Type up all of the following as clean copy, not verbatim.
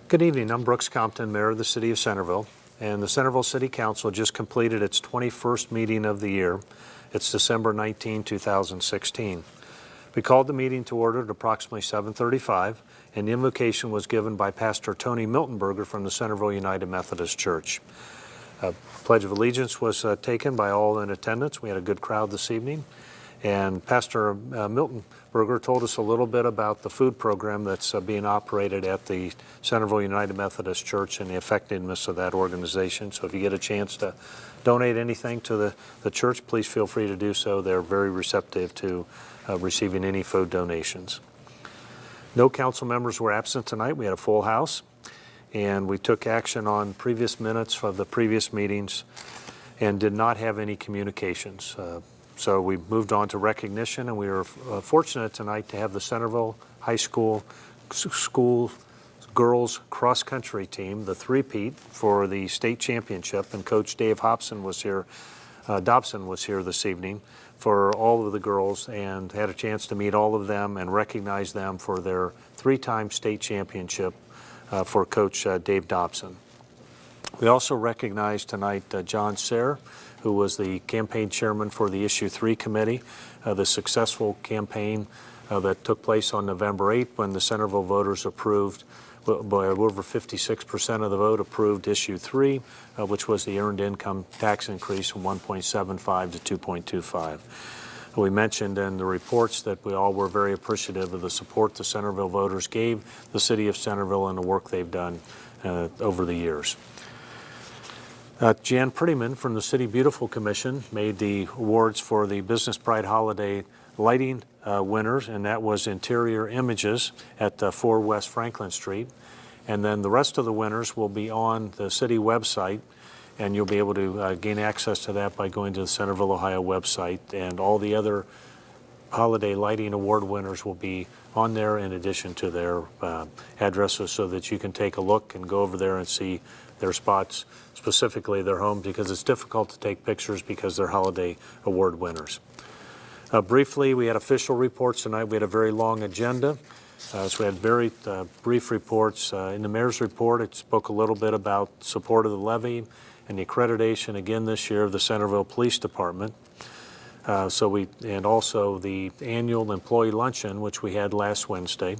Good evening. I'm Brooks Compton, Mayor of the City of Centerville, and the Centerville City Council just completed its 21st meeting of the year. It's December 19, 2016. We called the meeting to order at approximately 7:35, and the invocation was given by Pastor Tony Miltenberger from the Centerville United Methodist Church. Pledge of Allegiance was taken by all in attendance. We had a good crowd this evening. And Pastor Miltenberger told us a little bit about the food program that's being operated at the Centerville United Methodist Church and the effectiveness of that organization. So if you get a chance to donate anything to the church, please feel free to do so. They're very receptive to receiving any food donations. No council members were absent tonight. We had a full house, and we took action on previous minutes of the previous meetings and did not have any communications. So we moved on to recognition, and we were fortunate tonight to have the Centerville High School girls cross-country team, the three-peat, for the state championship, and Coach Dave Dobson was here this evening for all of the girls, and had a chance to meet all of them and recognize them for their three-time state championship for Coach Dave Dobson. We also recognized tonight John Sayre, who was the campaign chairman for the Issue 3 Committee, the successful campaign that took place on November 8th when the Centerville voters approved, by over 56% of the vote, approved Issue 3, which was the earned income tax increase from 1.75 to 2.25. We mentioned in the reports that we all were very appreciative of the support the Centerville voters gave the City of Centerville and the work they've done over the years. Jan Prettyman from the City Beautiful Commission made the awards for the Business Pride Holiday Lighting winners, and that was Interior Images at 4 West Franklin Street. And then the rest of the winners will be on the city website, and you'll be able to gain access to that by going to the Centerville, Ohio website. And all the other Holiday Lighting Award winners will be on there in addition to their addresses, so that you can take a look and go over there and see their spots, specifically their homes, because it's difficult to take pictures because they're Holiday Award winners. Briefly, we had official reports tonight. We had a very long agenda, so we had very brief reports. In the mayor's report, it spoke a little bit about support of the levy and the accreditation again this year of the Centerville Police Department. And also the annual employee luncheon, which we had last Wednesday,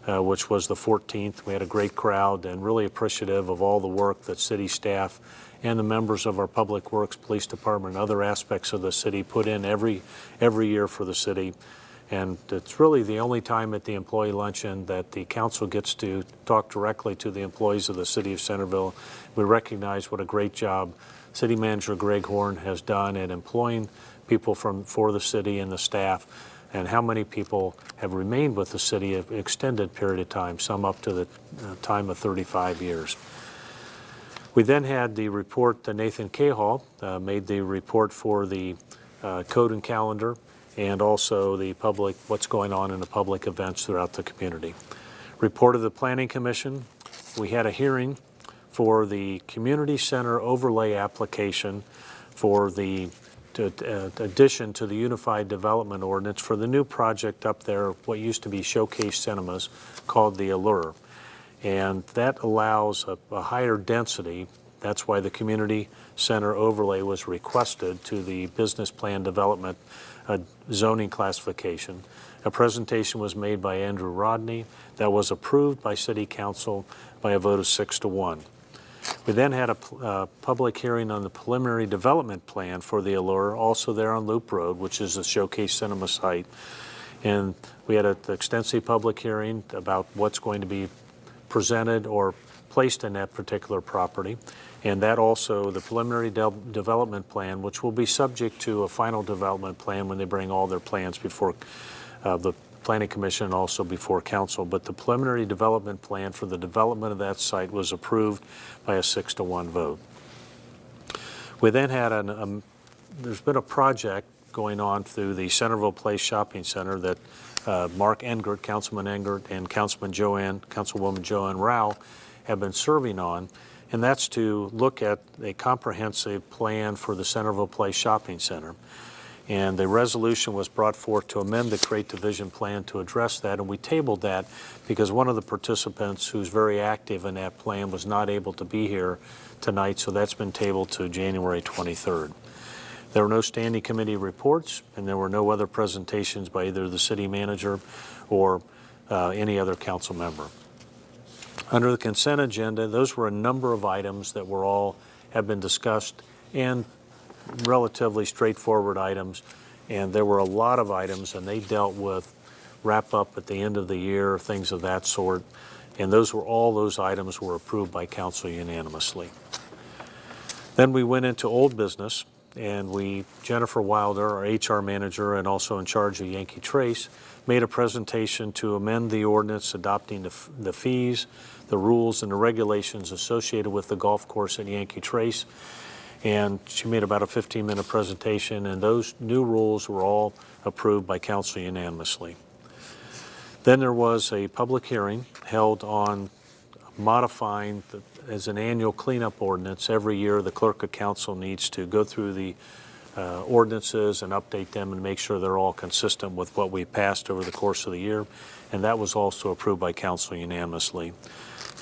which was the 14th. We had a great crowd and really appreciative of all the work that city staff and the members of our Public Works, Police Department, and other aspects of the city put in every year for the city. And it's really the only time at the employee luncheon that the council gets to talk directly to the employees of the City of Centerville. We recognize what a great job City Manager Greg Horn has done at employing people for the city and the staff, and how many people have remained with the city an extended period of time, some up to the time of 35 years. We then had the report that Nathan Cahall made the report for the code and calendar, and also the public, what's going on in the public events throughout the community. Report of the Planning Commission. We had a hearing for the Community Center overlay application for the addition to the Unified Development Ordinance for the new project up there, what used to be Showcase Cinemas, called the Allure. And that allows a higher density. That's why the Community Center overlay was requested to the Business Plan Development zoning classification. A presentation was made by Andrew Rodney that was approved by City Council by a vote of 6-1. We then had a public hearing on the preliminary development plan for the Allure, also there on Loop Road, which is the Showcase Cinema site. And we had an extensive public hearing about what's going to be presented or placed in that particular property. And that also, the preliminary development plan, which will be subject to a final development plan when they bring all their plans before the Planning Commission and also before Council. But the preliminary development plan for the development of that site was approved by a 6-1 vote. We then had there's been a project going on through the Centerville Place Shopping Center that Mark Engert, Councilman Engert, and Councilwoman Joanne Rao have been serving on, and that's to look at a comprehensive plan for the Centerville Place Shopping Center. And the resolution was brought forth to amend the Crate Division Plan to address that, and we tabled that because one of the participants who's very active in that plan was not able to be here tonight, so that's been tabled to January 23rd. There were no standing committee reports, and there were no other presentations by either the city manager or any other council member. Under the consent agenda, those were a number of items that have been discussed, and relatively straightforward items, and there were a lot of items, and they dealt with wrap up at the end of the year, things of that sort, and all those items were approved by council unanimously. Then we went into old business, and Jennifer Wilder, our HR manager and also in charge of Yankee Trace, made a presentation to amend the ordinance adopting the fees, the rules, and the regulations associated with the golf course at Yankee Trace. And she made about a 15-minute presentation, and those new rules were all approved by council unanimously. Then there was a public hearing held on modifying as an annual cleanup ordinance. Every year the clerk of council needs to go through the ordinances and update them and make sure they're all consistent with what we passed over the course of the year, and that was also approved by council unanimously.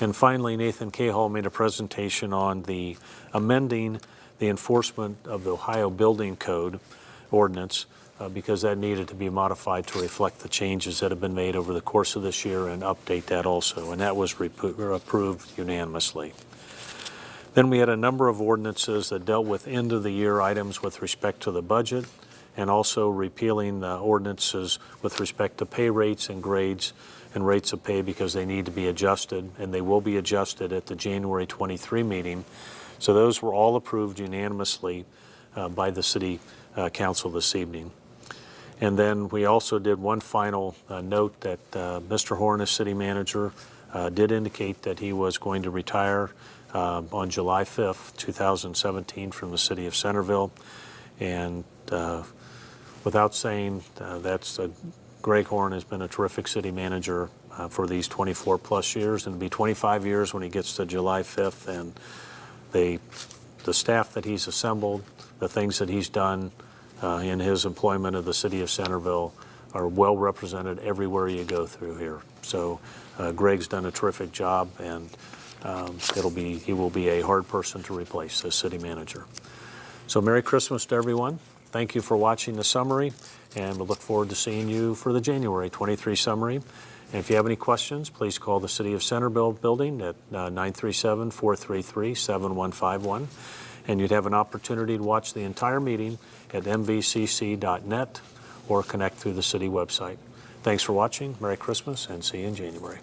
And finally, Nathan Cahall made a presentation on the amending the enforcement of the Ohio Building Code ordinance because that needed to be modified to reflect the changes that have been made over the course of this year and update that also, and that was approved unanimously. Then we had a number of ordinances that dealt with end of the year items with respect to the budget, and also repealing the ordinances with respect to pay rates and grades and rates of pay because they need to be adjusted, and they will be adjusted at the January 23 meeting. So those were all approved unanimously by the City Council this evening. And then we also did one final note that Mr. Horn, as City Manager, did indicate that he was going to retire on July 5th, 2017 from the City of Centerville. And without saying, Greg Horn has been a terrific City Manager for these 24 plus years, and it'll be 25 years when he gets to July 5th. And the staff that he's assembled, the things that he's done in his employment of the City of Centerville are well represented everywhere you go through here. So Greg's done a terrific job, and he will be a hard person to replace as City Manager. So Merry Christmas to everyone. Thank you for watching the summary, and we'll look forward to seeing you for the January 23 summary. And if you have any questions, please call the City of Centerville building at 937-433-7151. And you'd have an opportunity to watch the entire meeting at mvcc.net or connect through the city website. Thanks for watching. Merry Christmas, and see you in January.